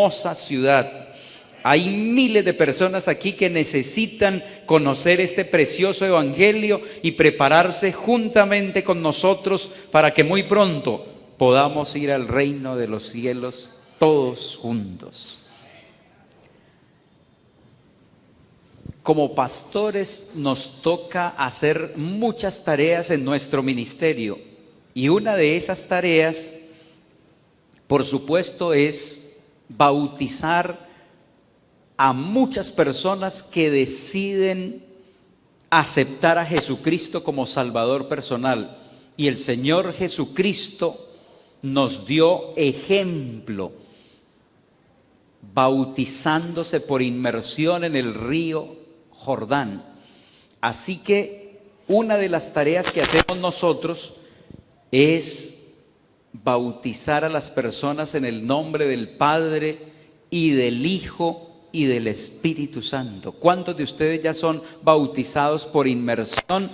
hermosa ciudad. Hay miles de personas aquí que necesitan conocer este precioso evangelio y prepararse juntamente con nosotros para que muy pronto podamos ir al reino de los cielos todos juntos. Como pastores nos toca hacer muchas tareas en nuestro ministerio y una de esas tareas, por supuesto, es bautizar a muchas personas que deciden aceptar a Jesucristo como Salvador personal. Y el Señor Jesucristo nos dio ejemplo, bautizándose por inmersión en el río Jordán. Así que una de las tareas que hacemos nosotros es bautizar a las personas en el nombre del Padre y del Hijo y del Espíritu Santo. ¿Cuántos de ustedes ya son bautizados por inmersión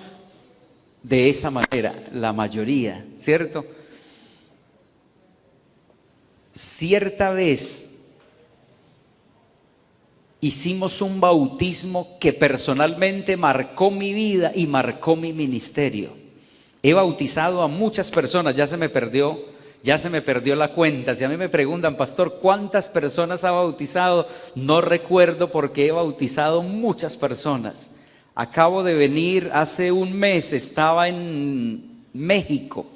de esa manera? La mayoría, ¿cierto? Cierta vez hicimos un bautismo que personalmente marcó mi vida y marcó mi ministerio. He bautizado a muchas personas, ya se me perdió la cuenta. Si a mí me preguntan, pastor, ¿cuántas personas ha bautizado? No recuerdo porque he bautizado muchas personas. Acabo de venir hace un mes, estaba en México.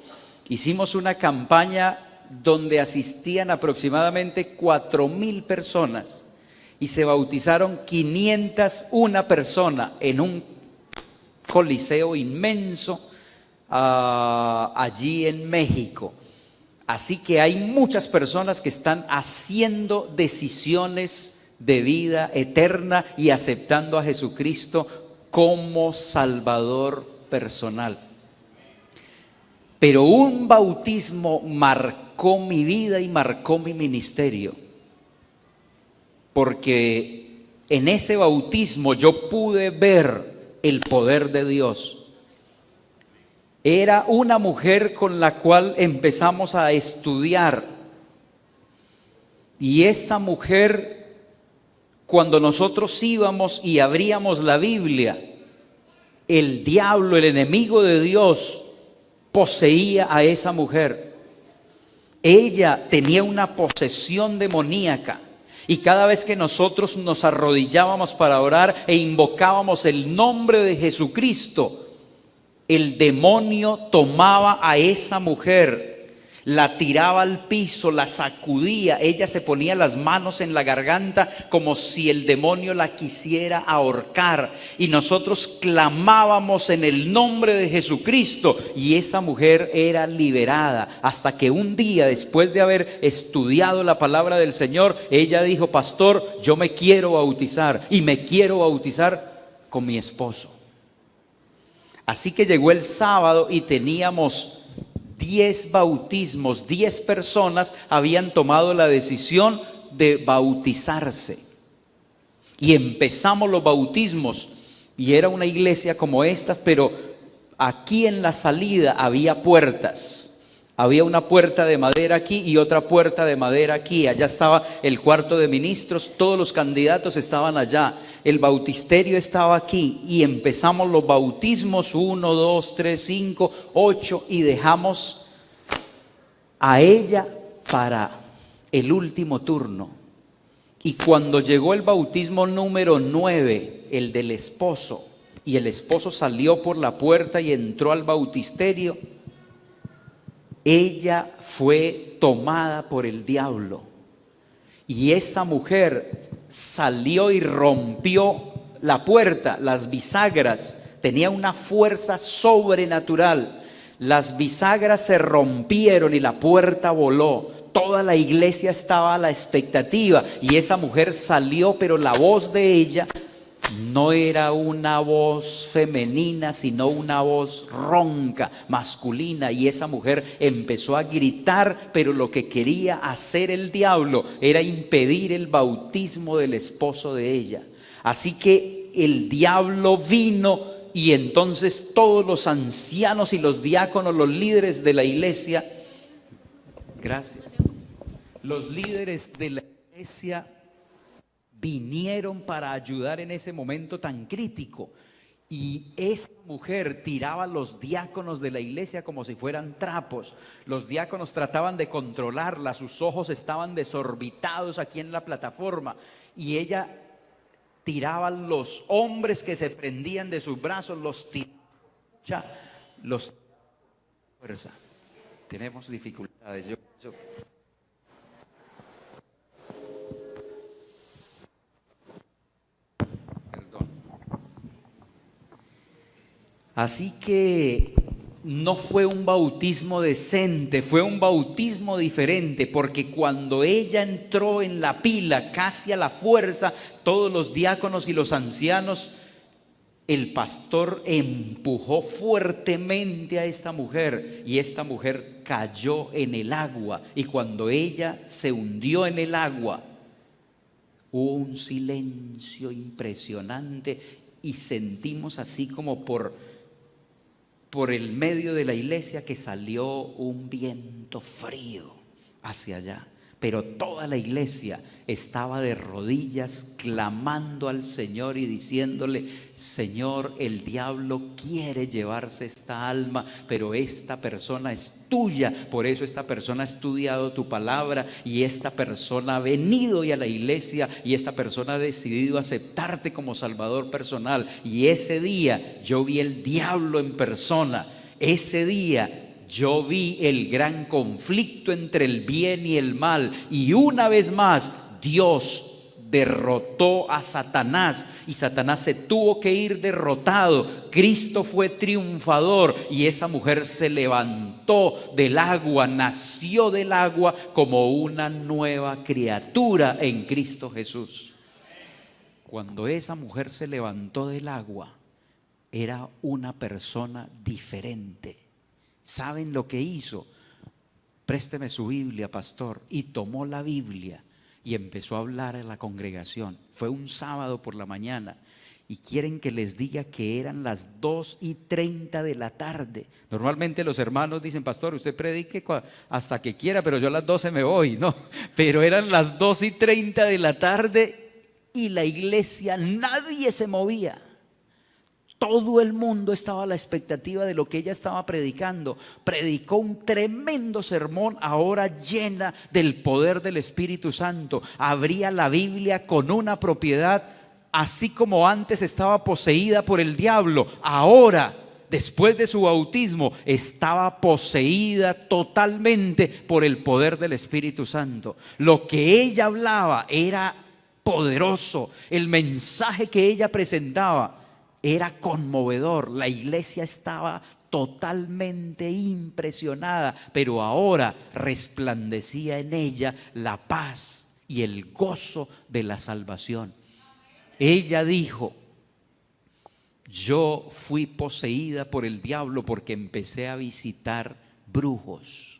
Hicimos una campaña donde asistían aproximadamente 4,000 personas y se bautizaron 501 personas en un coliseo inmenso allí en México. Así que hay muchas personas que están haciendo decisiones de vida eterna y aceptando a Jesucristo como Salvador personal. Pero un bautismo marcó mi vida y marcó mi ministerio, porque en ese bautismo yo pude ver el poder de Dios. Era una mujer con la cual empezamos a estudiar. Y esa mujer, cuando nosotros íbamos y abríamos la Biblia, el diablo, el enemigo de Dios, poseía a esa mujer. Ella tenía una posesión demoníaca. Y cada vez que nosotros nos arrodillábamos para orar e invocábamos el nombre de Jesucristo, el demonio tomaba a esa mujer, la tiraba al piso, la sacudía, ella se ponía las manos en la garganta como si el demonio la quisiera ahorcar, y nosotros clamábamos en el nombre de Jesucristo y esa mujer era liberada, hasta que un día, después de haber estudiado la palabra del Señor, ella dijo: pastor, yo me quiero bautizar y me quiero bautizar con mi esposo. Así que llegó el sábado y teníamos 10 bautismos, 10 personas habían tomado la decisión de bautizarse. Y empezamos los bautismos, y era una iglesia como esta, pero aquí en la salida había puertas. Había una puerta de madera aquí y otra puerta de madera aquí. Allá estaba el cuarto de ministros, todos los candidatos estaban allá. El bautisterio estaba aquí y empezamos los bautismos, 1, 2, 3, 5, 8, y dejamos a ella para el último turno. Y cuando llegó el bautismo número 9, el del esposo, y el esposo salió por la puerta y entró al bautisterio, ella fue tomada por el diablo. Y esa mujer salió y rompió la puerta, las bisagras. Tenía una fuerza sobrenatural. Las bisagras se rompieron y la puerta voló. Toda la iglesia estaba a la expectativa y esa mujer salió, pero la voz de ella no era una voz femenina, sino una voz ronca, masculina, y esa mujer empezó a gritar, pero lo que quería hacer el diablo era impedir el bautismo del esposo de ella. Así que el diablo vino y entonces todos los ancianos y los diáconos, los líderes de la iglesia, gracias, los líderes de la iglesia iglesia vinieron para ayudar en ese momento tan crítico. Y esa mujer tiraba a los diáconos de la iglesia como si fueran trapos. Los diáconos trataban de controlarla, sus ojos estaban desorbitados aquí en la plataforma. Y ella tiraba a los hombres que se prendían de sus brazos, los tiraba, los fuerza. Tenemos dificultades. Así que no fue un bautismo decente, fue un bautismo diferente, porque cuando ella entró en la pila casi a la fuerza, todos los diáconos y los ancianos, el pastor empujó fuertemente a esta mujer y esta mujer cayó en el agua. Y cuando ella se hundió en el agua, hubo un silencio impresionante y sentimos así como por el medio de la iglesia que salió un viento frío hacia allá. Pero toda la iglesia estaba de rodillas clamando al Señor y diciéndole: Señor, el diablo quiere llevarse esta alma, pero esta persona es tuya. Por eso esta persona ha estudiado tu palabra y esta persona ha venido hoy a la iglesia y esta persona ha decidido aceptarte como Salvador personal. Y ese día yo vi el diablo en persona. Ese día yo vi el gran conflicto entre el bien y el mal, y una vez más Dios derrotó a Satanás y Satanás se tuvo que ir derrotado. Cristo fue triunfador y esa mujer se levantó del agua, nació del agua como una nueva criatura en Cristo Jesús. Cuando esa mujer se levantó del agua, era una persona diferente. ¿Saben lo que hizo? Présteme su Biblia, pastor. Y tomó la Biblia y empezó a hablar a la congregación. Fue un sábado por la mañana. Y quieren que les diga que eran las 2:30 de la tarde. Normalmente los hermanos dicen: pastor, usted predique hasta que quiera, pero yo a las 12 me voy. No, pero eran las 2:30 de la tarde y la iglesia, nadie se movía. Todo el mundo estaba a la expectativa de lo que ella estaba predicando. Predicó un tremendo sermón, ahora llena del poder del Espíritu Santo. Abría la Biblia con una propiedad, así como antes estaba poseída por el diablo. Ahora, después de su bautismo, estaba poseída totalmente por el poder del Espíritu Santo. Lo que ella hablaba era poderoso. El mensaje que ella presentaba era conmovedor. La iglesia estaba totalmente impresionada, pero ahora resplandecía en ella la paz y el gozo de la salvación. Ella dijo: yo fui poseída por el diablo porque empecé a visitar brujos.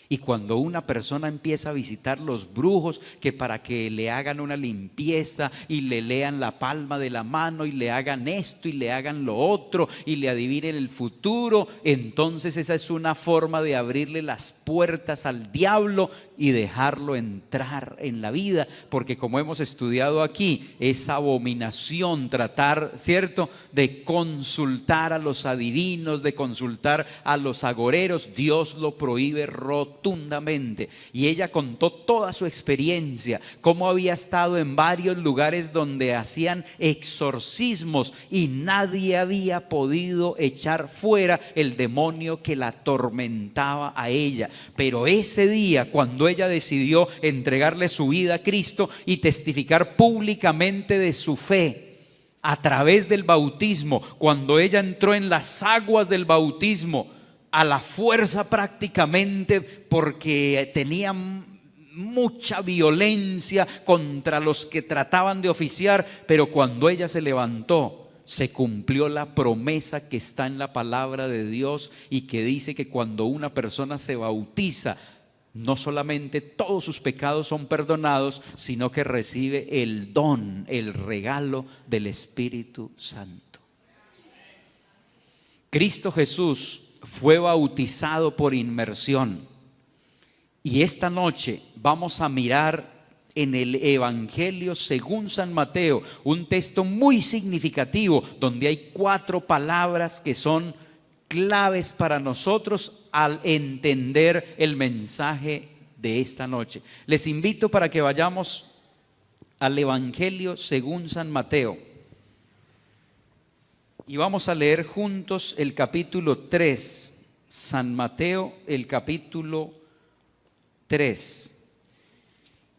Y cuando una persona empieza a visitar los brujos, que para que le hagan una limpieza y le lean la palma de la mano y le hagan esto y le hagan lo otro y le adivinen el futuro, entonces esa es una forma de abrirle las puertas al diablo y dejarlo entrar en la vida. Porque como hemos estudiado aquí, es abominación tratar, ¿cierto?, de consultar a los adivinos, de consultar a los agoreros. Dios lo prohíbe rotundamente. Y ella contó toda su experiencia, cómo había estado en varios lugares donde hacían exorcismos y nadie había podido echar fuera el demonio que la atormentaba a ella. Pero ese día, cuando ella decidió entregarle su vida a Cristo y testificar públicamente de su fe a través del bautismo, cuando ella entró en las aguas del bautismo a la fuerza prácticamente, porque tenía mucha violencia contra los que trataban de oficiar, pero cuando ella se levantó, se cumplió la promesa que está en la palabra de Dios y que dice que cuando una persona se bautiza, no solamente todos sus pecados son perdonados, sino que recibe el don, el regalo del Espíritu Santo. Cristo Jesús fue bautizado por inmersión. Y esta noche vamos a mirar en el Evangelio según San Mateo, un texto muy significativo donde hay 4 palabras que son claves para nosotros al entender el mensaje de esta noche. Les invito para que vayamos al Evangelio según San Mateo y vamos a leer juntos el capítulo 3, San Mateo, el capítulo 3.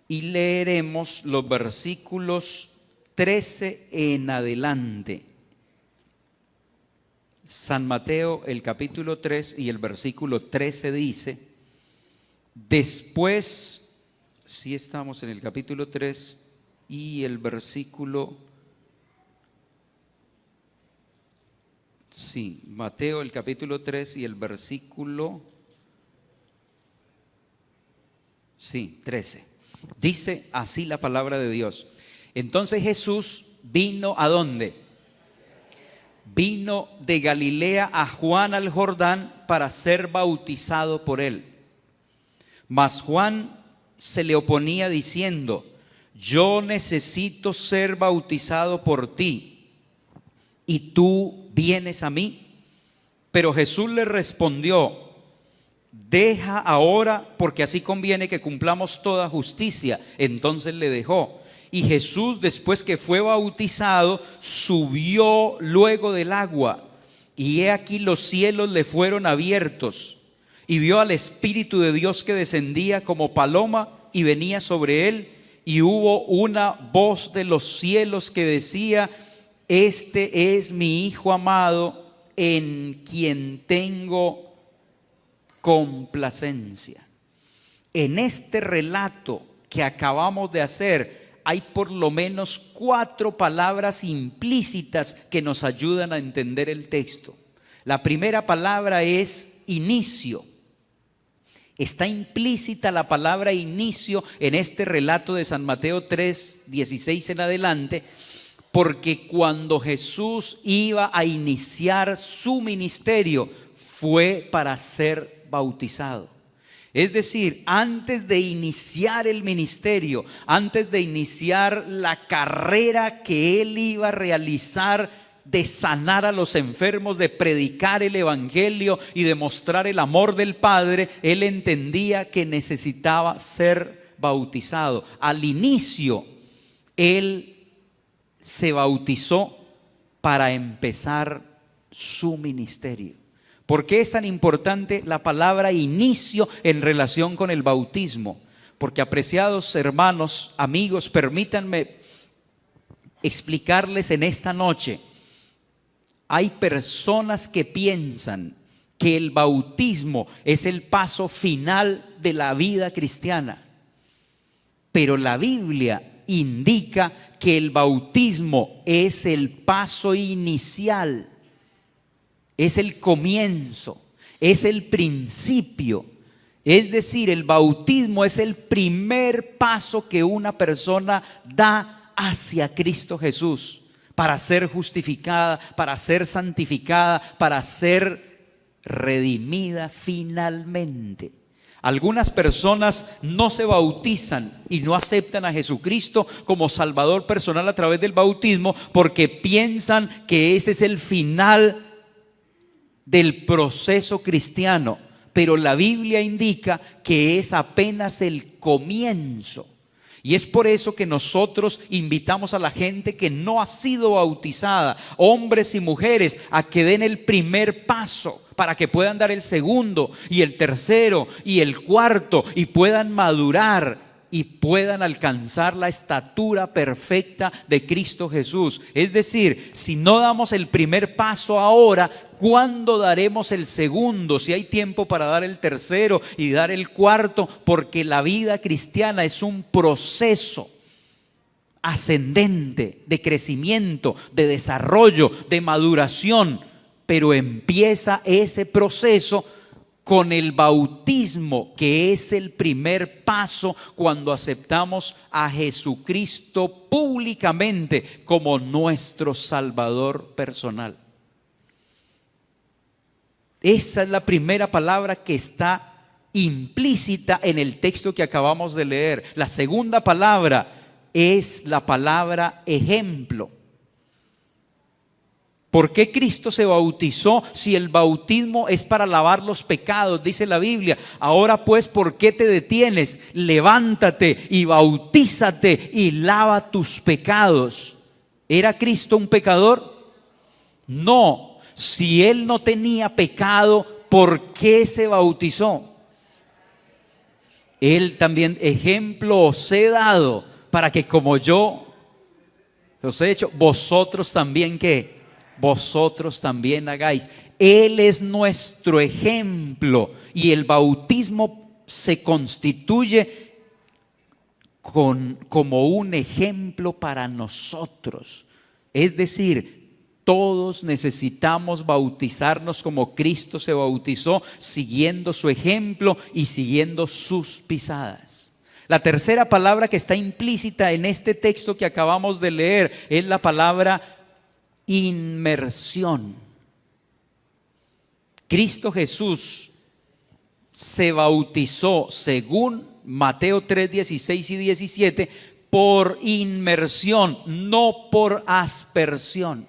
Y leeremos los versículos 13 en adelante. San Mateo, el capítulo 3 y el versículo 13 dice: después, si estamos en el capítulo 3 y el versículo, sí, Mateo, el capítulo 3 y el versículo, sí, 13. Dice así la palabra de Dios. Entonces Jesús vino ¿a dónde? Vino de Galilea a Juan al Jordán para ser bautizado por él. Mas Juan se le oponía diciendo: yo necesito ser bautizado por ti, ¿y tú vienes a mí? Pero Jesús le respondió: deja ahora, porque así conviene que cumplamos toda justicia. Entonces le dejó. Y Jesús, después que fue bautizado, subió luego del agua. Y he aquí los cielos le fueron abiertos. Y vio al Espíritu de Dios que descendía como paloma y venía sobre él. Y hubo una voz de los cielos que decía: este es mi Hijo amado, en quien tengo complacencia. En este relato que acabamos de hacer hay por lo menos 4 palabras implícitas que nos ayudan a entender el texto. La primera palabra es inicio. Está implícita la palabra inicio en este relato de San Mateo 3, 16 en adelante, porque cuando Jesús iba a iniciar su ministerio fue para ser bautizado. Es decir, antes de iniciar el ministerio, antes de iniciar la carrera que él iba a realizar de sanar a los enfermos, de predicar el evangelio y de mostrar el amor del Padre, él entendía que necesitaba ser bautizado. Al inicio, él se bautizó para empezar su ministerio. ¿Por qué es tan importante la palabra inicio en relación con el bautismo? Porque, apreciados hermanos, amigos, permítanme explicarles en esta noche. Hay personas que piensan que el bautismo es el paso final de la vida cristiana, pero la Biblia indica que el bautismo es el paso inicial. Es el comienzo, es el principio. Es decir, el bautismo es el primer paso que una persona da hacia Cristo Jesús para ser justificada, para ser santificada, para ser redimida finalmente. Algunas personas no se bautizan y no aceptan a Jesucristo como Salvador personal a través del bautismo porque piensan que ese es el final del proceso cristiano, pero la Biblia indica que es apenas el comienzo. Y es por eso que nosotros invitamos a la gente que no ha sido bautizada, hombres y mujeres, a que den el primer paso para que puedan dar el segundo y el tercero y el cuarto y puedan madurar y puedan alcanzar la estatura perfecta de Cristo Jesús. Es decir, si no damos el primer paso ahora, ¿cuándo daremos el segundo? Si hay tiempo para dar el tercero y dar el cuarto, porque la vida cristiana es un proceso ascendente de crecimiento, de desarrollo, de maduración, pero empieza ese proceso con el bautismo, que es el primer paso cuando aceptamos a Jesucristo públicamente como nuestro Salvador personal. Esa es la primera palabra que está implícita en el texto que acabamos de leer. La segunda palabra es la palabra ejemplo. ¿Por qué Cristo se bautizó si el bautismo es para lavar los pecados? Dice la Biblia. Ahora pues, ¿por qué te detienes? Levántate y bautízate y lava tus pecados. ¿Era Cristo un pecador? No. Si Él no tenía pecado, ¿por qué se bautizó? Él también, ejemplo os he dado para que como yo os he hecho, vosotros también ¿qué? Vosotros también hagáis. Él es nuestro ejemplo y el bautismo se constituye como un ejemplo para nosotros. Es decir, todos necesitamos bautizarnos como Cristo se bautizó, siguiendo su ejemplo y siguiendo sus pisadas. La tercera palabra que está implícita en este texto que acabamos de leer es la palabra inmersión. Cristo Jesús se bautizó, según Mateo 3, 16 y 17, por inmersión, no por aspersión.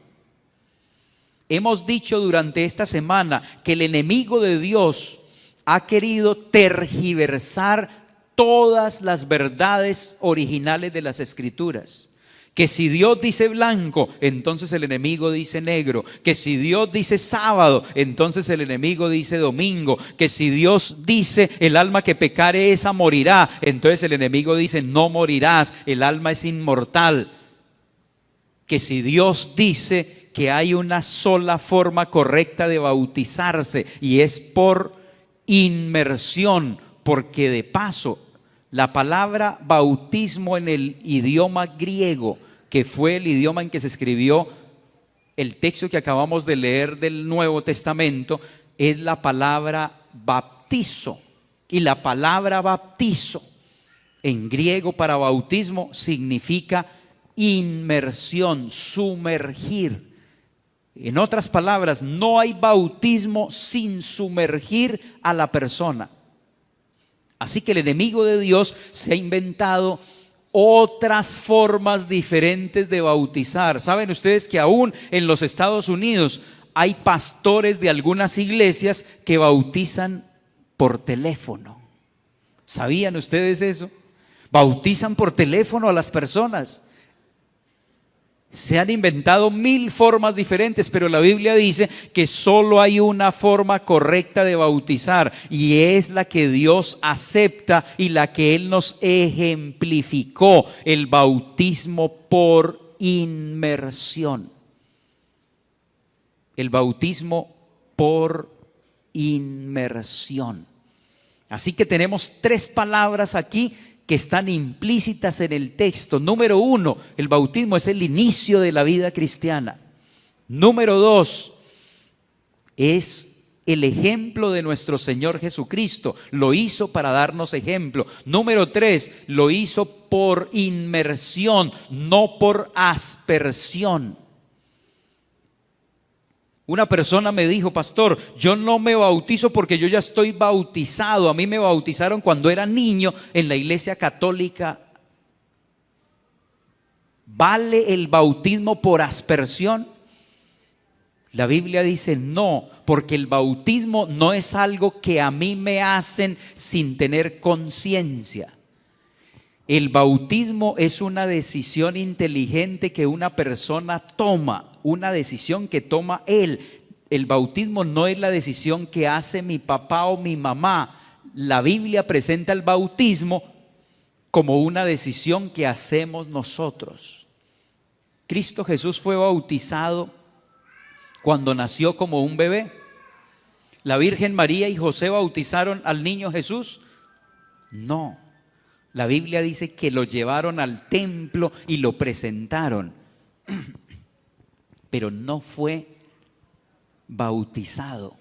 Hemos dicho durante esta semana que el enemigo de Dios ha querido tergiversar todas las verdades originales de las Escrituras. Que si Dios dice blanco, entonces el enemigo dice negro. Que si Dios dice sábado, entonces el enemigo dice domingo. Que si Dios dice el alma que pecare esa morirá, entonces el enemigo dice no morirás, el alma es inmortal. Que si Dios dice que hay una sola forma correcta de bautizarse y es por inmersión, porque de paso la palabra bautismo en el idioma griego, que fue el idioma en que se escribió el texto que acabamos de leer del Nuevo Testamento, es la palabra baptizo. Y la palabra baptizo en griego para bautismo significa inmersión, sumergir. En otras palabras, no hay bautismo sin sumergir a la persona. Así que el enemigo de Dios se ha inventado otras formas diferentes de bautizar. ¿Saben ustedes que aún en los Estados Unidos hay pastores de algunas iglesias que bautizan por teléfono? ¿Sabían ustedes eso? Bautizan por teléfono a las personas. Se han inventado 1000 formas diferentes, pero la Biblia dice que solo hay una forma correcta de bautizar y es la que Dios acepta y la que Él nos ejemplificó, el bautismo por inmersión. El bautismo por inmersión. Así que tenemos 3 palabras aquí que están implícitas en el texto. Número 1, el bautismo es el inicio de la vida cristiana. Número 2, es el ejemplo de nuestro Señor Jesucristo. Lo hizo para darnos ejemplo. Número 3, lo hizo por inmersión, no por aspersión. Una persona me dijo: pastor, yo no me bautizo porque yo ya estoy bautizado. A mí me bautizaron cuando era niño en la iglesia católica. ¿Vale el bautismo por aspersión? La Biblia dice no, porque el bautismo no es algo que a mí me hacen sin tener conciencia. El bautismo es una decisión inteligente que una persona toma, una decisión que toma él. El bautismo no es la decisión que hace mi papá o mi mamá. La Biblia presenta el bautismo como una decisión que hacemos nosotros. Cristo Jesús fue bautizado cuando nació como un bebé. ¿La Virgen María y José bautizaron al niño Jesús? No. La Biblia dice que lo llevaron al templo y lo presentaron, pero no fue bautizado.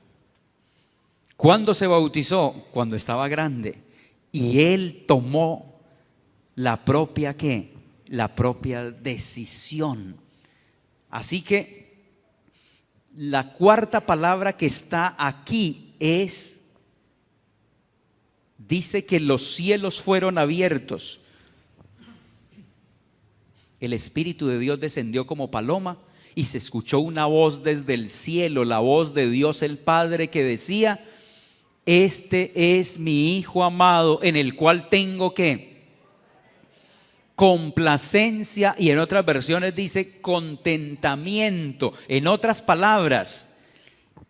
¿Cuándo se bautizó? Cuando estaba grande. Y él tomó la propia ¿qué? La propia decisión. Así que la cuarta palabra que está aquí es dice que los cielos fueron abiertos. El Espíritu de Dios descendió como paloma y se escuchó una voz desde el cielo, la voz de Dios el Padre, que decía: este es mi Hijo amado, en el cual tengo ¿qué? Complacencia, y en otras versiones dice contentamiento. En otras palabras,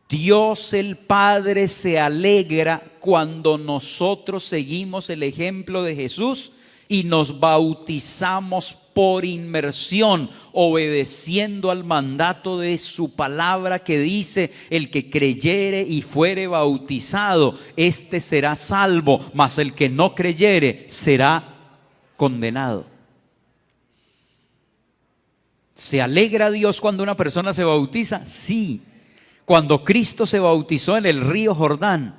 Dios el Padre se alegra cuando nosotros seguimos el ejemplo de Jesús y nos bautizamos por inmersión, obedeciendo al mandato de su palabra, que dice: el que creyere y fuere bautizado, este será salvo, mas el que no creyere será condenado. ¿Se alegra Dios cuando una persona se bautiza? Sí. Cuando Cristo se bautizó en el río Jordán,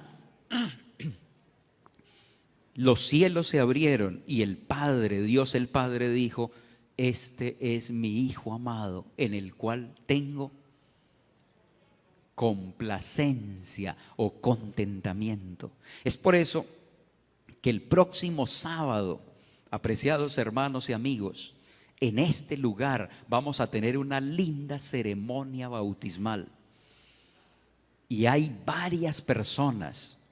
los cielos se abrieron y el Padre, Dios el Padre, dijo: este es mi Hijo amado, en el cual tengo complacencia o contentamiento. Es por eso que el próximo sábado, apreciados hermanos y amigos, en este lugar vamos a tener una linda ceremonia bautismal. Y hay varias personas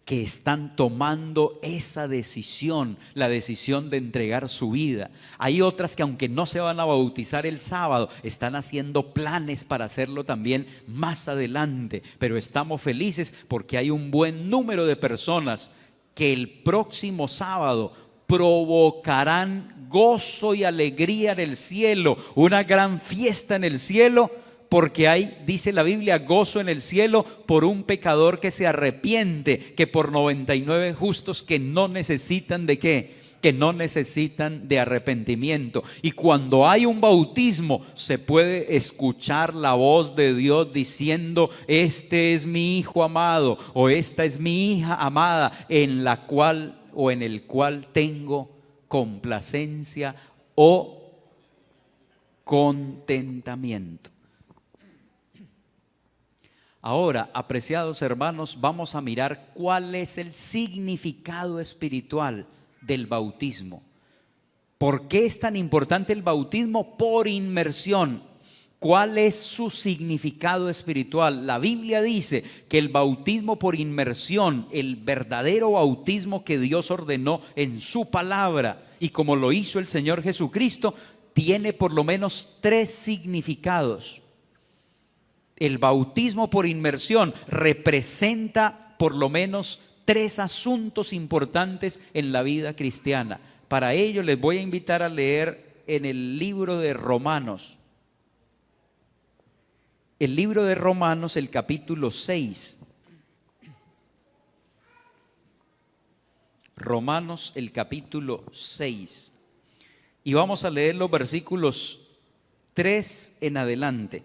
que están tomando esa decisión, la decisión de entregar su vida. Hay otras que, aunque no se van a bautizar el sábado, están haciendo planes para hacerlo también más adelante. Pero estamos felices porque hay un buen número de personas que el próximo sábado provocarán gozo y alegría en el cielo, una gran fiesta en el cielo, porque hay, dice la Biblia, gozo en el cielo por un pecador que se arrepiente, que por 99 justos que no necesitan ¿de qué? Que no necesitan de arrepentimiento. Y cuando hay un bautismo, se puede escuchar la voz de Dios diciendo: este es mi Hijo amado, o esta es mi hija amada, en la cual o en el cual tengo complacencia o contentamiento. Ahora, apreciados hermanos, vamos a mirar cuál es el significado espiritual del bautismo. ¿Por qué es tan importante el bautismo por inmersión? ¿Cuál es su significado espiritual? La Biblia dice que el bautismo por inmersión, el verdadero bautismo que Dios ordenó en su palabra y como lo hizo el Señor Jesucristo, tiene por lo menos 3 significados. El bautismo por inmersión representa por lo menos 3 asuntos importantes en la vida cristiana. Para ello les voy a invitar a leer en el libro de Romanos. El libro de Romanos, el capítulo 6. Romanos, el capítulo 6. Y vamos a leer los versículos 3 en adelante.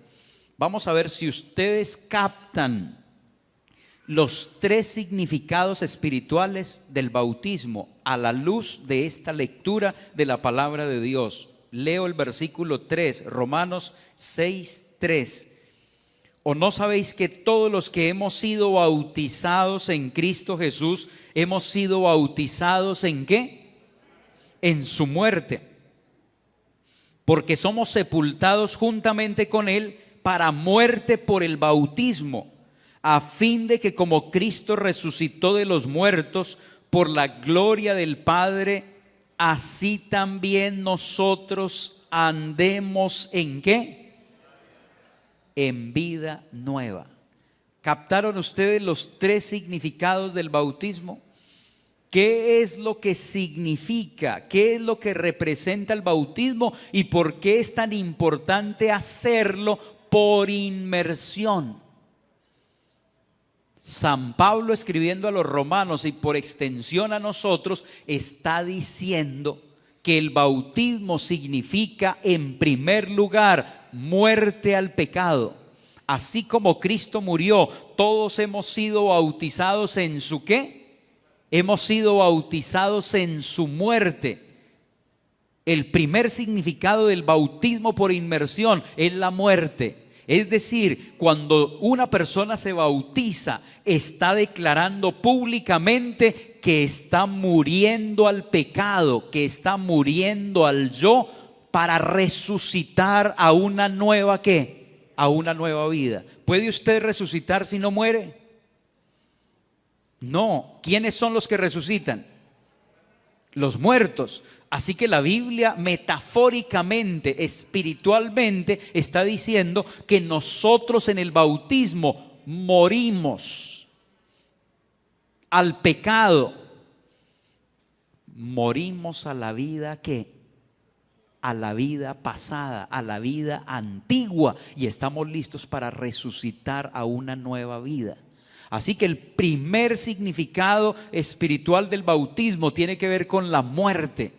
Vamos a ver si ustedes captan los 3 significados espirituales del bautismo a la luz de esta lectura de la palabra de Dios. Leo el versículo 3, Romanos 6, 3. ¿O no sabéis que todos los que hemos sido bautizados en Cristo Jesús, hemos sido bautizados en qué? En su muerte. Porque somos sepultados juntamente con Él para muerte por el bautismo, a fin de que como Cristo resucitó de los muertos por la gloria del Padre, así también nosotros andemos ¿en qué? En vida nueva. ¿Captaron ustedes los 3 significados del bautismo? ¿Qué es lo que significa? ¿Qué es lo que representa el bautismo? ¿Y por qué es tan importante hacerlo por inmersión? San Pablo, escribiendo a los romanos y por extensión a nosotros, está diciendo que el bautismo significa, en primer lugar, muerte al pecado. Así como Cristo murió, todos hemos sido bautizados en su ¿qué? Hemos sido bautizados en su muerte. El primer significado del bautismo por inmersión es la muerte. Es decir, cuando una persona se bautiza, está declarando públicamente que está muriendo al pecado, que está muriendo al yo, para resucitar a una nueva ¿qué? A una nueva vida. ¿Puede usted resucitar si no muere? No. ¿Quiénes son los que resucitan? Los muertos. Así que la Biblia metafóricamente, espiritualmente, está diciendo que nosotros en el bautismo morimos al pecado, morimos a la vida ¿qué? A la vida pasada, a la vida antigua, y estamos listos para resucitar a una nueva vida. Así que el primer significado espiritual del bautismo tiene que ver con la muerte.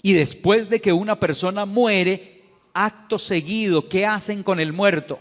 Y después de que una persona muere, acto seguido, ¿qué hacen con el muerto?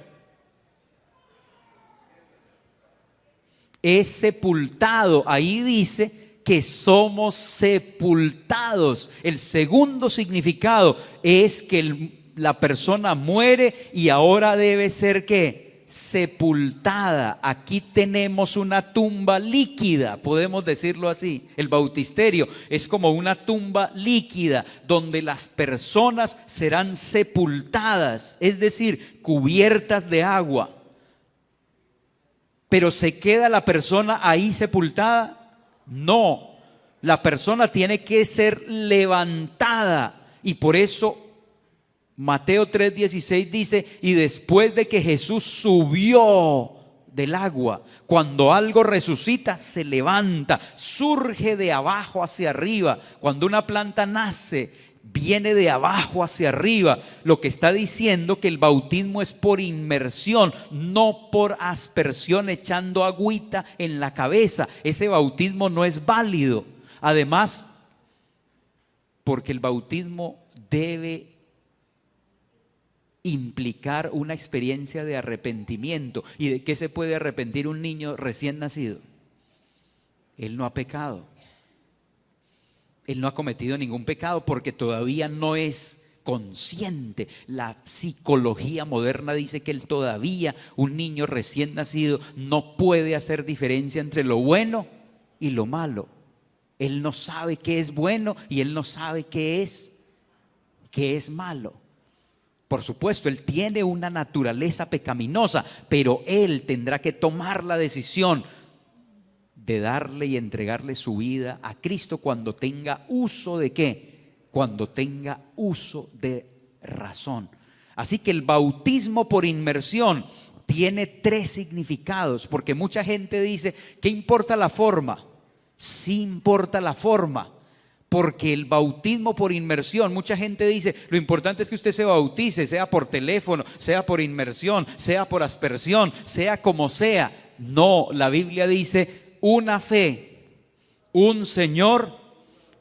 Es sepultado. Ahí dice que somos sepultados. El segundo significado es que la persona muere y ahora debe ser ¿qué? Sepultada. Aquí tenemos una tumba líquida, podemos decirlo así. El bautisterio es como una tumba líquida donde las personas serán sepultadas, es decir, cubiertas de agua. ¿Pero se queda la persona ahí sepultada? No, la persona tiene que ser levantada, y por eso Mateo 3:16 dice: y después de que Jesús subió del agua, cuando algo resucita, se levanta, surge de abajo hacia arriba. Cuando una planta nace, viene de abajo hacia arriba. Lo que está diciendo que el bautismo es por inmersión, no por aspersión echando agüita en la cabeza. Ese bautismo no es válido. Además, porque el bautismo debe implicar una experiencia de arrepentimiento. ¿Y de qué se puede arrepentir un niño recién nacido? Él no ha pecado. Él no ha cometido ningún pecado porque todavía no es consciente. La psicología moderna dice que él todavía, un niño recién nacido, no puede hacer diferencia entre lo bueno y lo malo. Él no sabe qué es bueno y él no sabe qué es malo. Por supuesto, él tiene una naturaleza pecaminosa, pero él tendrá que tomar la decisión de darle y entregarle su vida a Cristo cuando tenga uso de ¿qué? Cuando tenga uso de razón. Así que el bautismo por inmersión tiene 3 significados, porque mucha gente dice: ¿qué importa la forma? Sí importa la forma, porque el bautismo por inmersión, mucha gente dice: lo importante es que usted se bautice, sea por teléfono, sea por inmersión, sea por aspersión, sea como sea. No, la Biblia dice: una fe, un Señor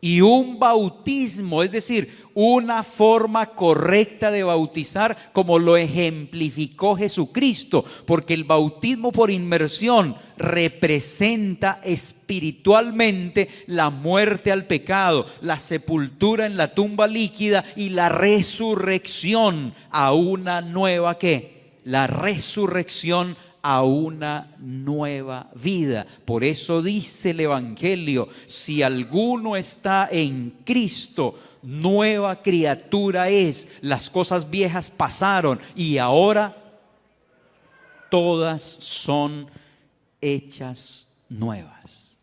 y un bautismo, es decir, una forma correcta de bautizar como lo ejemplificó Jesucristo, porque el bautismo por inmersión representa espiritualmente la muerte al pecado, la sepultura en la tumba líquida y la resurrección a una nueva ¿qué? La resurrección a una nueva vida. Por eso dice el Evangelio: si alguno está en Cristo, nueva criatura es. Las cosas viejas pasaron y ahora todas son hechas nuevas.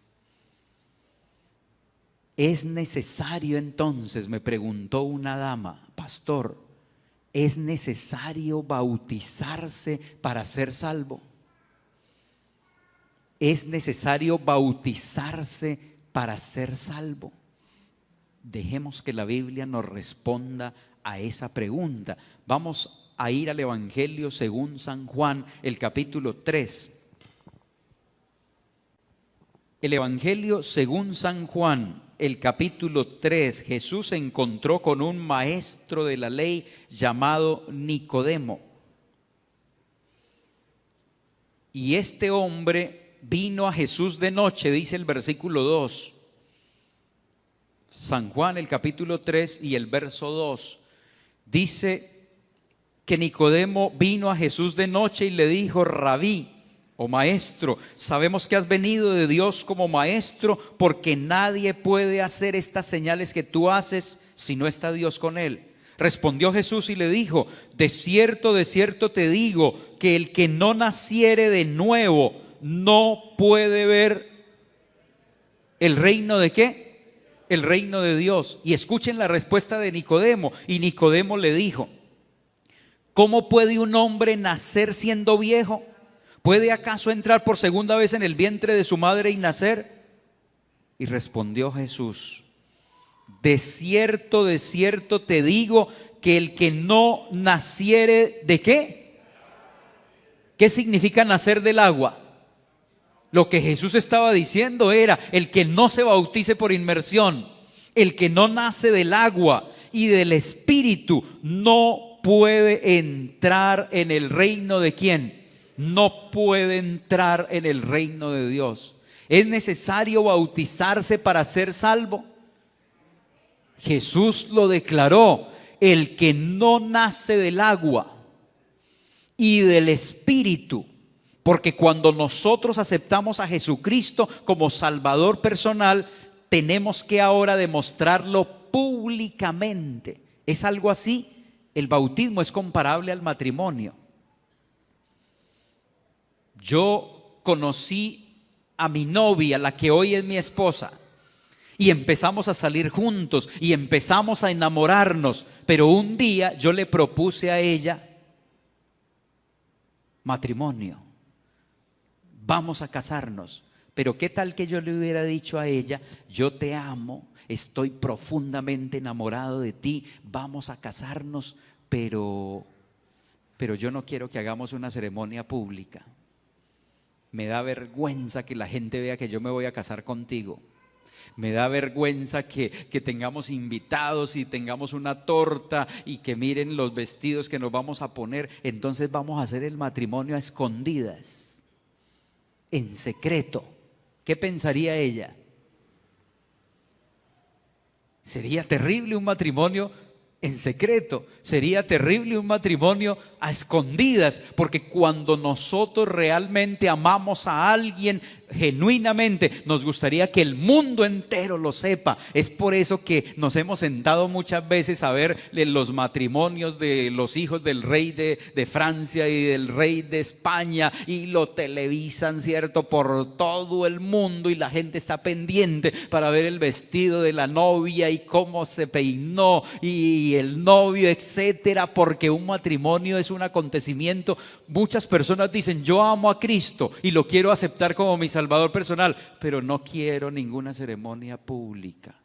¿Es necesario entonces? Me preguntó una dama: pastor, ¿es necesario bautizarse para ser salvo? ¿Es necesario bautizarse para ser salvo? Dejemos que la Biblia nos responda a esa pregunta. Vamos a ir al Evangelio según San Juan, el capítulo 3. El Evangelio según San Juan, el capítulo 3. Jesús se encontró con un maestro de la ley llamado Nicodemo. Y este hombre vino a Jesús de noche, dice el versículo 2. San Juan, el capítulo 3 y el verso 2. Dice que Nicodemo vino a Jesús de noche y le dijo: Rabí, o maestro, sabemos que has venido de Dios como maestro, porque nadie puede hacer estas señales que tú haces si no está Dios con él. Respondió Jesús y le dijo: de cierto te digo, que el que no naciere de nuevo no puede ver el reino de ¿qué? El reino de Dios. Y escuchen la respuesta de Nicodemo. Y Nicodemo le dijo: ¿cómo puede un hombre nacer siendo viejo? ¿Puede acaso entrar por segunda vez en el vientre de su madre y nacer? Y respondió Jesús: de cierto te digo, que el que no naciere ¿de qué? ¿Qué significa nacer del agua? Lo que Jesús estaba diciendo era: el que no se bautice por inmersión, el que no nace del agua y del Espíritu, no puede entrar en el reino de ¿quién? No puede entrar en el reino de Dios. ¿Es necesario bautizarse para ser salvo? Jesús lo declaró: el que no nace del agua y del Espíritu. Porque cuando nosotros aceptamos a Jesucristo como Salvador personal, tenemos que ahora demostrarlo públicamente. ¿Es algo así? El bautismo es comparable al matrimonio. Yo conocí a mi novia, la que hoy es mi esposa, y empezamos a salir juntos y empezamos a enamorarnos, pero un día yo le propuse a ella matrimonio, vamos a casarnos. Pero qué tal que yo le hubiera dicho a ella: yo te amo, estoy profundamente enamorado de ti, vamos a casarnos, pero yo no quiero que hagamos una ceremonia pública. Me da vergüenza que la gente vea que yo me voy a casar contigo. Me da vergüenza que tengamos invitados y tengamos una torta y que miren los vestidos que nos vamos a poner. Entonces vamos a hacer el matrimonio a escondidas, en secreto. ¿Qué pensaría ella? Sería terrible un matrimonio en secreto, sería terrible un matrimonio a escondidas, porque cuando nosotros realmente amamos a alguien genuinamente, nos gustaría que el mundo entero lo sepa. Es por eso que nos hemos sentado muchas veces a ver los matrimonios de los hijos del rey de Francia y del rey de España, y lo televisan, ¿cierto?, por todo el mundo, y la gente está pendiente para ver el vestido de la novia y cómo se peinó y el novio, etcétera, porque un matrimonio es un acontecimiento. Muchas personas dicen: yo amo a Cristo y lo quiero aceptar como mi Salvador personal, pero no quiero ninguna ceremonia pública.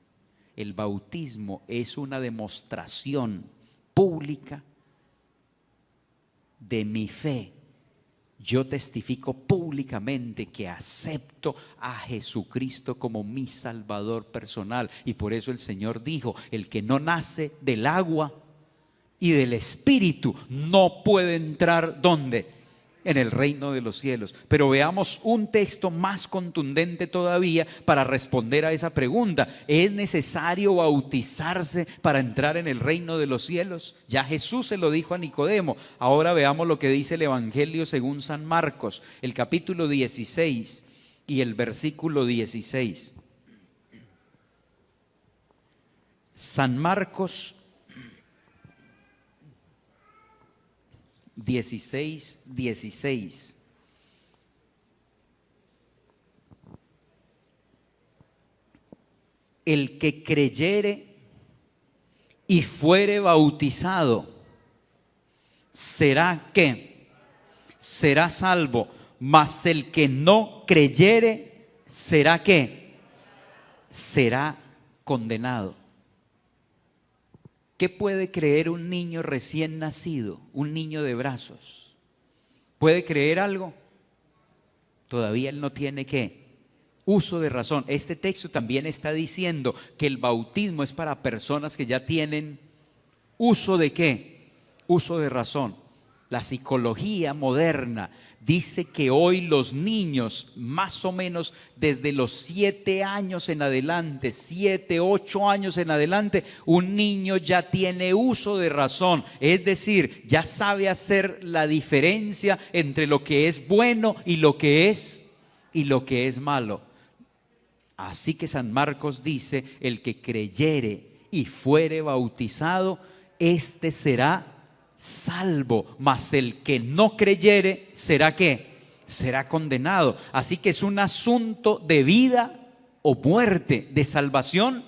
El bautismo es una demostración pública de mi fe. Yo testifico públicamente que acepto a Jesucristo como mi Salvador personal, y por eso el Señor dijo: el que no nace del agua y del Espíritu no puede entrar ¿dónde? En el reino de los cielos. Pero veamos un texto más contundente todavía para responder a esa pregunta: ¿es necesario bautizarse para entrar en el reino de los cielos? Ya Jesús se lo dijo a Nicodemo. Ahora veamos lo que dice el Evangelio según San Marcos, el capítulo 16 y el versículo 16. San Marcos 16:16. El que creyere y fuere bautizado será ¿qué? Será salvo, mas el que no creyere será ¿qué? Será condenado. ¿Qué puede creer un niño recién nacido, un niño de brazos? ¿Puede creer algo? Todavía él no tiene ¿qué? Uso de razón. Este texto también está diciendo que el bautismo es para personas que ya tienen uso de ¿qué? Uso de razón. La psicología moderna dice que hoy los niños, más o menos desde los 7 años en adelante, 7, 8 años en adelante, un niño ya tiene uso de razón, es decir, ya sabe hacer la diferencia entre lo que es bueno y lo que es malo. Así que San Marcos dice: el que creyere y fuere bautizado, este será salvo, mas el que no creyere, ¿será qué? Será condenado. Así que es un asunto de vida o muerte, de salvación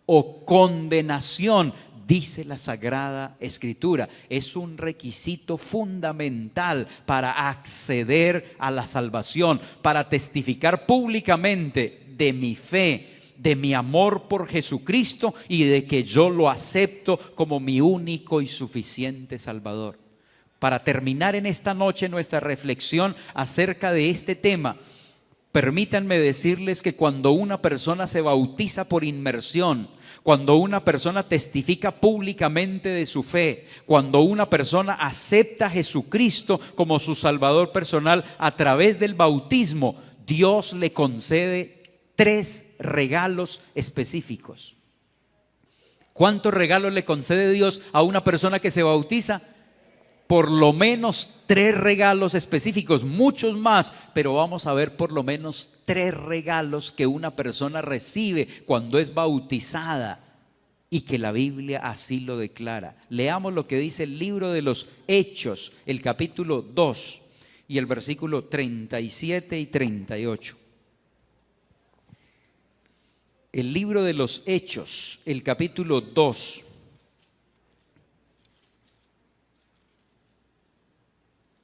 o condenación, dice la Sagrada Escritura. Es un requisito fundamental para acceder a la salvación, para testificar públicamente de mi fe, de mi amor por Jesucristo y de que yo lo acepto como mi único y suficiente Salvador. Para terminar en esta noche nuestra reflexión acerca de este tema, permítanme decirles que cuando una persona se bautiza por inmersión, cuando una persona testifica públicamente de su fe, cuando una persona acepta a Jesucristo como su Salvador personal a través del bautismo, Dios le concede 3 regalos específicos. ¿Cuántos regalos le concede Dios a una persona que se bautiza? Por lo menos 3 regalos específicos, muchos más, pero vamos a ver por lo menos 3 regalos que una persona recibe cuando es bautizada y que la Biblia así lo declara. Leamos lo que dice el libro de los Hechos, el capítulo 2 y el versículo 37 y 38. El libro de los Hechos, el capítulo 2,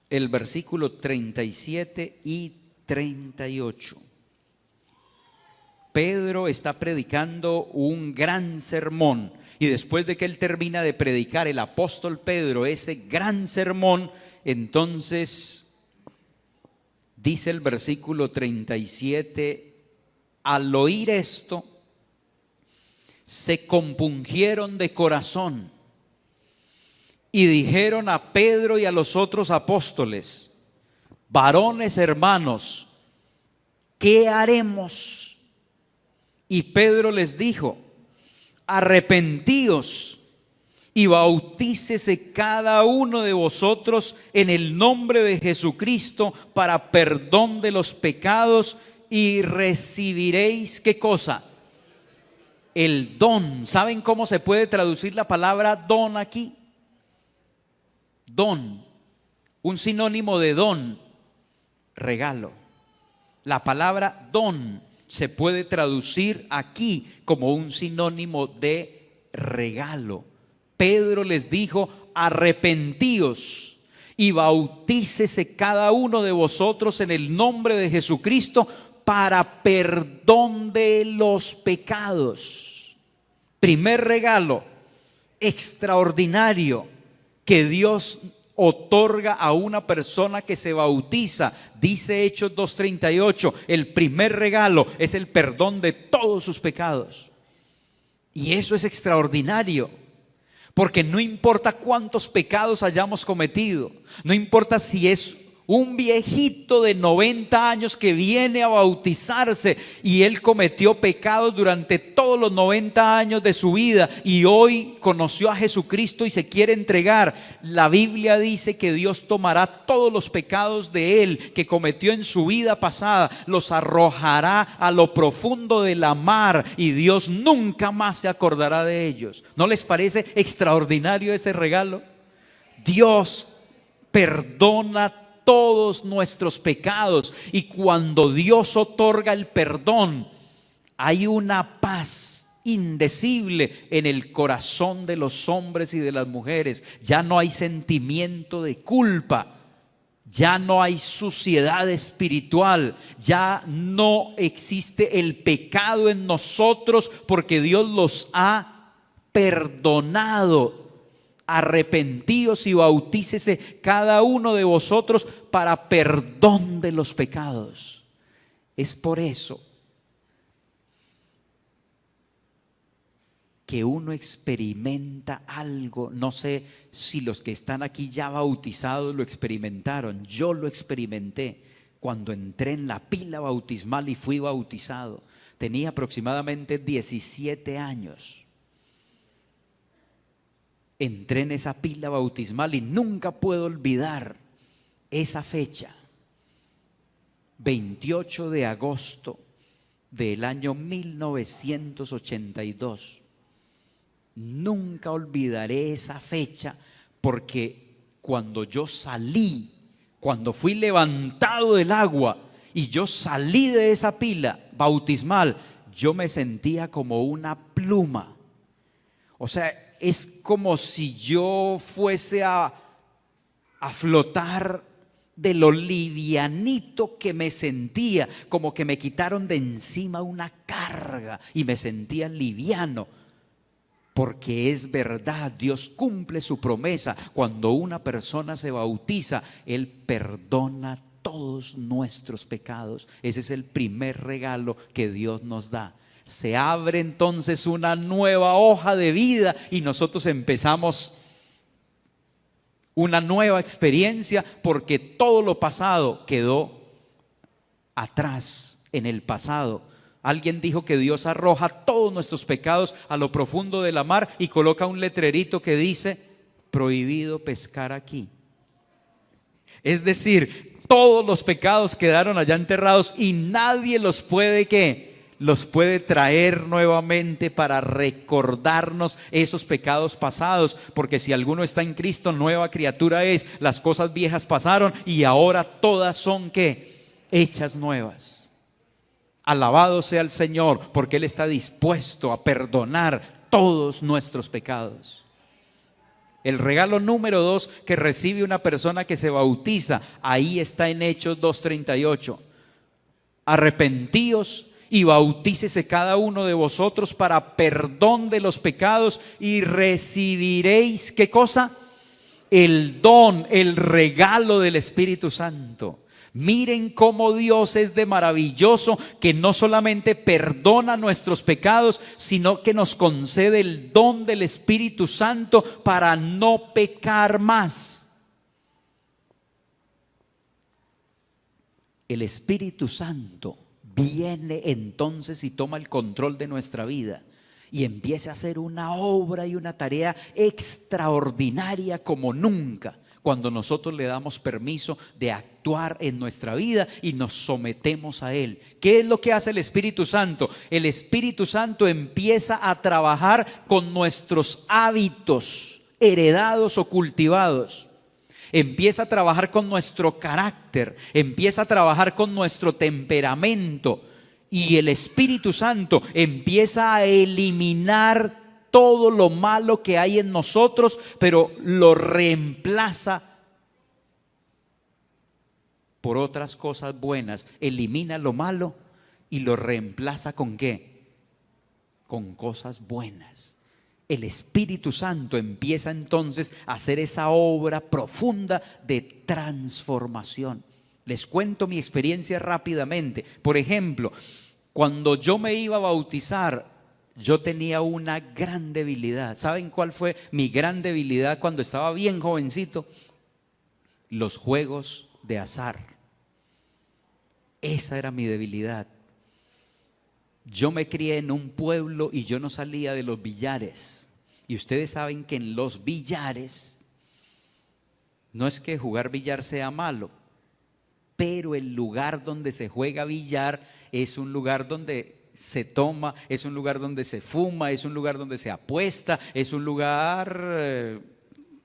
el versículo 37 y 38. Pedro está predicando un gran sermón y después de que él termina de predicar, el apóstol Pedro, ese gran sermón, entonces dice el versículo 37: al oír esto, se compungieron de corazón y dijeron a Pedro y a los otros apóstoles: varones hermanos, ¿qué haremos? Y Pedro les dijo: arrepentíos y bautícese cada uno de vosotros en el nombre de Jesucristo para perdón de los pecados y recibiréis, ¿qué cosa? El don. ¿Saben cómo se puede traducir la palabra don aquí? Don, un sinónimo de don, regalo. La palabra don se puede traducir aquí como un sinónimo de regalo. Pedro les dijo: arrepentíos y bautícese cada uno de vosotros en el nombre de Jesucristo para perdón de los pecados. Primer regalo extraordinario que Dios otorga a una persona que se bautiza. Dice Hechos 2:38, el primer regalo es el perdón de todos sus pecados. Y eso es extraordinario, porque no importa cuántos pecados hayamos cometido, no importa si es un viejito de 90 años que viene a bautizarse y él cometió pecados durante todos los 90 años de su vida y hoy conoció a Jesucristo y se quiere entregar. La Biblia dice que Dios tomará todos los pecados de él que cometió en su vida pasada, los arrojará a lo profundo de la mar y Dios nunca más se acordará de ellos. ¿No les parece extraordinario ese regalo? Dios perdona todos nuestros pecados y cuando Dios otorga el perdón, hay una paz indecible en el corazón de los hombres y de las mujeres. Ya no hay sentimiento de culpa, ya no hay suciedad espiritual, ya no existe el pecado en nosotros porque Dios los ha perdonado. Arrepentíos y bautícese cada uno de vosotros para perdón de los pecados. Es por eso que uno experimenta algo. No sé si los que están aquí ya bautizados lo experimentaron. Yo lo experimenté cuando entré en la pila bautismal y fui bautizado. Tenía aproximadamente 17 años. Entré en esa pila bautismal y nunca puedo olvidar esa fecha. 28 de agosto del año 1982. Nunca olvidaré esa fecha, porque cuando yo salí, cuando fui levantado del agua y yo salí de esa pila bautismal, yo me sentía como una pluma. O sea, es como si yo fuese a flotar de lo livianito que me sentía, como que me quitaron de encima una carga y me sentía liviano. Porque es verdad, Dios cumple su promesa. Cuando una persona se bautiza, Él perdona todos nuestros pecados. Ese es el primer regalo que Dios nos da. Se abre entonces una nueva hoja de vida y nosotros empezamos una nueva experiencia, porque todo lo pasado quedó atrás, en el pasado. Alguien dijo que Dios arroja todos nuestros pecados a lo profundo de la mar y coloca un letrerito que dice: prohibido pescar aquí. Es decir, todos los pecados quedaron allá enterrados y nadie los puede, ¿qué?, los puede traer nuevamente para recordarnos esos pecados pasados. Porque si alguno está en Cristo, nueva criatura es. Las cosas viejas pasaron y ahora todas son, ¿qué?, hechas nuevas. Alabado sea el Señor, porque Él está dispuesto a perdonar todos nuestros pecados. El regalo número 2 que recibe una persona que se bautiza, ahí está en Hechos 2:38. Arrepentíos y bautícese cada uno de vosotros para perdón de los pecados y recibiréis, ¿qué cosa? El don, el regalo del Espíritu Santo. Miren cómo Dios es de maravilloso, que no solamente perdona nuestros pecados, sino que nos concede el don del Espíritu Santo para no pecar más. El Espíritu Santo viene entonces y toma el control de nuestra vida y empieza a hacer una obra y una tarea extraordinaria como nunca, cuando nosotros le damos permiso de actuar en nuestra vida y nos sometemos a Él. ¿Qué es lo que hace el Espíritu Santo? El Espíritu Santo empieza a trabajar con nuestros hábitos heredados o cultivados. Empieza a trabajar con nuestro carácter, empieza a trabajar con nuestro temperamento, y el Espíritu Santo empieza a eliminar todo lo malo que hay en nosotros, pero lo reemplaza por otras cosas buenas. Elimina lo malo y lo reemplaza ¿con qué? Con cosas buenas. El Espíritu Santo empieza entonces a hacer esa obra profunda de transformación. Les cuento mi experiencia rápidamente. Por ejemplo, cuando yo me iba a bautizar, yo tenía una gran debilidad. ¿Saben cuál fue mi gran debilidad cuando estaba bien jovencito? Los juegos de azar. Esa era mi debilidad. Yo me crié en un pueblo y yo no salía de los billares. Y ustedes saben que en los billares, no es que jugar billar sea malo, pero el lugar donde se juega billar es un lugar donde se toma, es un lugar donde se fuma, es un lugar donde se apuesta, es un lugar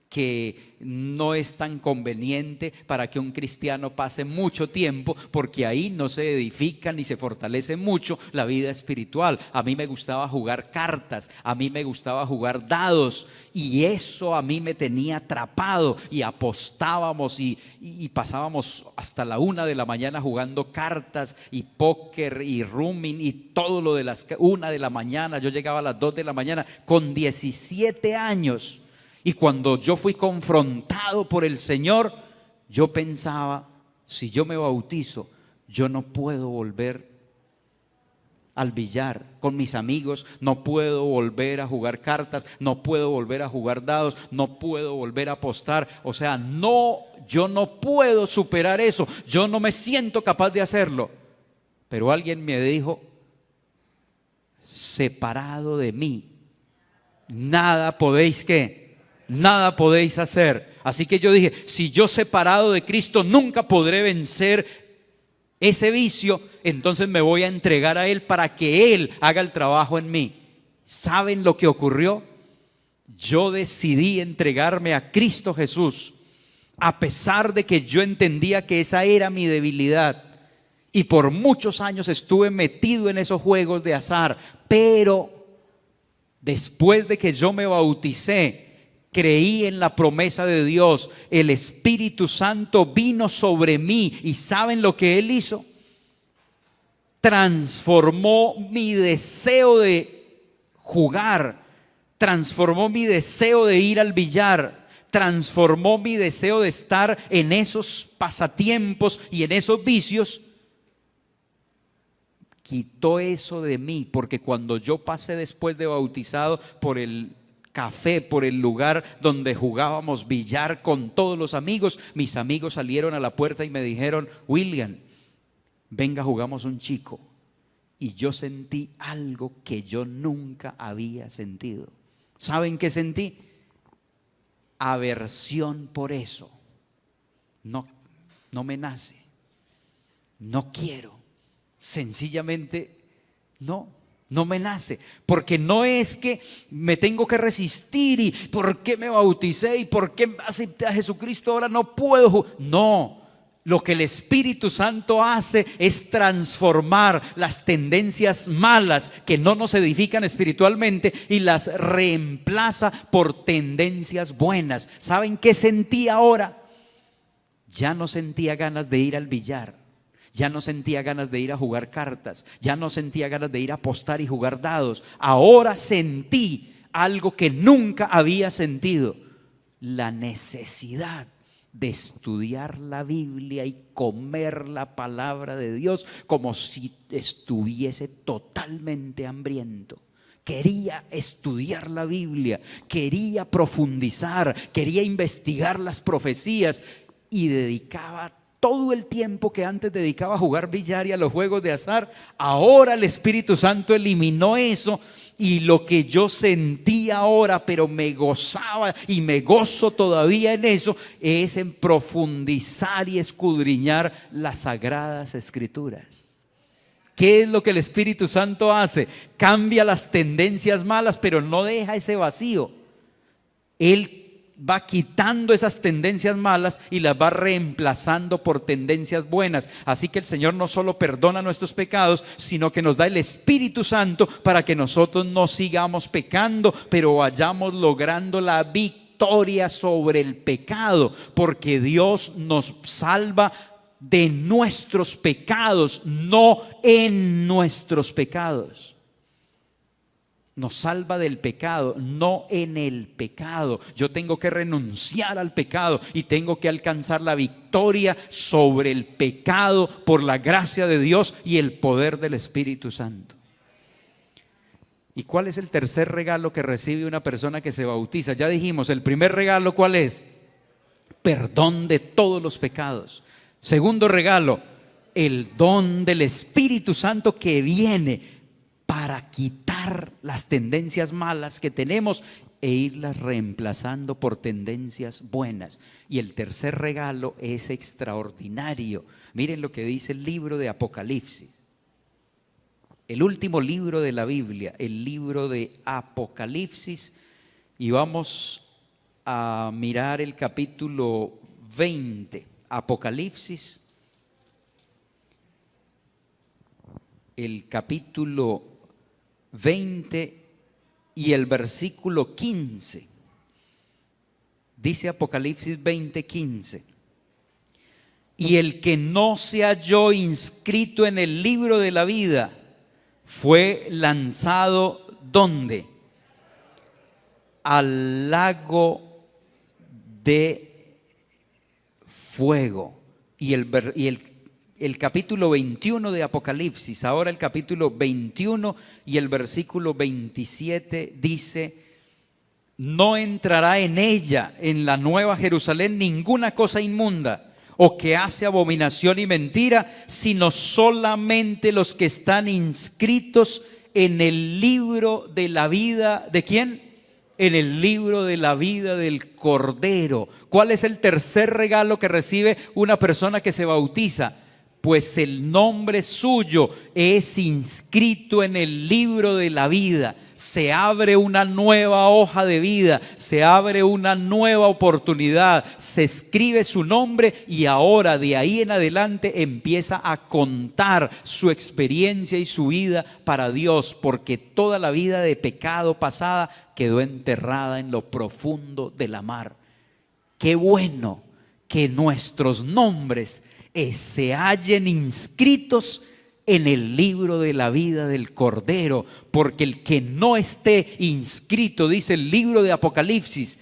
que no es tan conveniente para que un cristiano pase mucho tiempo, porque ahí no se edifica ni se fortalece mucho la vida espiritual. A mí me gustaba jugar cartas, a mí me gustaba jugar dados, y eso a mí me tenía atrapado, y apostábamos y pasábamos hasta la 1 de la mañana jugando cartas y póker y rooming y todo lo de las 1 de la mañana. Yo llegaba a las 2 de la mañana con 17 años. Y cuando yo fui confrontado por el Señor, yo pensaba: si yo me bautizo, yo no puedo volver al billar con mis amigos, no puedo volver a jugar cartas, no puedo volver a jugar dados, no puedo volver a apostar. O sea, no, yo no puedo superar eso, yo no me siento capaz de hacerlo. Pero alguien me dijo: separado de mí, nada podéis ¿qué? Nada podéis hacer. Así que yo dije, si yo separado de Cristo nunca podré vencer ese vicio, entonces me voy a entregar a Él para que Él haga el trabajo en mí. ¿Saben lo que ocurrió? Yo decidí entregarme a Cristo Jesús, a pesar de que yo entendía que esa era mi debilidad. Y por muchos años estuve metido en esos juegos de azar. Pero después de que yo me bauticé, creí en la promesa de Dios, el Espíritu Santo vino sobre mí. ¿Y saben lo que Él hizo? Transformó mi deseo de jugar, transformó mi deseo de ir al billar, transformó mi deseo de estar en esos pasatiempos y en esos vicios. Quitó eso de mí, porque cuando yo pasé después de bautizado por el café, por el lugar donde jugábamos billar con todos los amigos, mis amigos salieron a la puerta y me dijeron: William, venga, jugamos un chico. Y yo sentí algo que yo nunca había sentido. ¿Saben qué sentí? Aversión por eso. No me nace, no quiero, sencillamente no me nace, porque no es que me tengo que resistir y por qué me bauticé y por qué acepté a Jesucristo ahora no puedo. No, lo que el Espíritu Santo hace es transformar las tendencias malas que no nos edifican espiritualmente y las reemplaza por tendencias buenas. ¿Saben qué sentí ahora? Ya no sentía ganas de ir al billar. Ya no sentía ganas de ir a jugar cartas, ya no sentía ganas de ir a apostar y jugar dados. Ahora sentí algo que nunca había sentido: la necesidad de estudiar la Biblia y comer la palabra de Dios como si estuviese totalmente hambriento. Quería estudiar la Biblia, quería profundizar, quería investigar las profecías y dedicaba todo el tiempo que antes dedicaba a jugar billar y a los juegos de azar. Ahora el Espíritu Santo eliminó eso, y lo que yo sentía ahora, pero me gozaba y me gozo todavía en eso, es en profundizar y escudriñar las Sagradas Escrituras. ¿Qué es lo que el Espíritu Santo hace? Cambia las tendencias malas, pero no deja ese vacío. Él va quitando esas tendencias malas y las va reemplazando por tendencias buenas. Así que el Señor no solo perdona nuestros pecados, sino que nos da el Espíritu Santo para que nosotros no sigamos pecando, pero vayamos logrando la victoria sobre el pecado, porque Dios nos salva de nuestros pecados, no en nuestros pecados. Nos salva del pecado, no en el pecado. Yo tengo que renunciar al pecado y tengo que alcanzar la victoria sobre el pecado por la gracia de Dios y el poder del Espíritu Santo. ¿Y cuál es el tercer regalo que recibe una persona que se bautiza? Ya dijimos, el primer regalo, ¿cuál es? Perdón de todos los pecados. Segundo regalo, el don del Espíritu Santo que viene para quitar las tendencias malas que tenemos e irlas reemplazando por tendencias buenas. Y el tercer regalo es extraordinario. Miren lo que dice el libro de Apocalipsis. El último libro de la Biblia, el libro de Apocalipsis. Y vamos a mirar el capítulo 20. Apocalipsis, el capítulo 20 y el versículo 15. Dice Apocalipsis 20:15: y el que no se halló inscrito en el libro de la vida fue lanzado ¿dónde? Al lago de fuego. Y el el capítulo 21 de Apocalipsis. Ahora el capítulo 21 y el versículo 27 dice: no entrará en ella, en la nueva Jerusalén, ninguna cosa inmunda o que hace abominación y mentira, sino solamente los que están inscritos en el libro de la vida. ¿De quién? En el libro de la vida del Cordero. ¿Cuál es el tercer regalo que recibe una persona que se bautiza? Pues el nombre suyo es inscrito en el libro de la vida. Se abre una nueva hoja de vida, se abre una nueva oportunidad, se escribe su nombre y ahora de ahí en adelante empieza a contar su experiencia y su vida para Dios, porque toda la vida de pecado pasada quedó enterrada en lo profundo de la mar. Qué bueno que nuestros nombres se hallen inscritos en el libro de la vida del Cordero, porque el que no esté inscrito, dice el libro de Apocalipsis,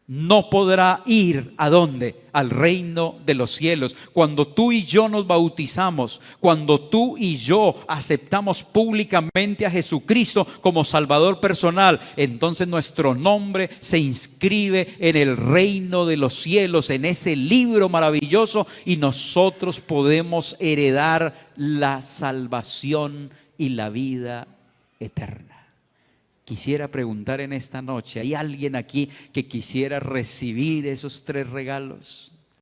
no podrá ir ¿a dónde? Al reino de los cielos. Cuando tú y yo nos bautizamos, cuando tú y yo aceptamos públicamente a Jesucristo como Salvador personal, entonces nuestro nombre se inscribe en el reino de los cielos, en ese libro maravilloso, y nosotros podemos heredar la salvación y la vida eterna. Quisiera preguntar en esta noche, ¿hay alguien aquí que quisiera recibir esos tres regalos?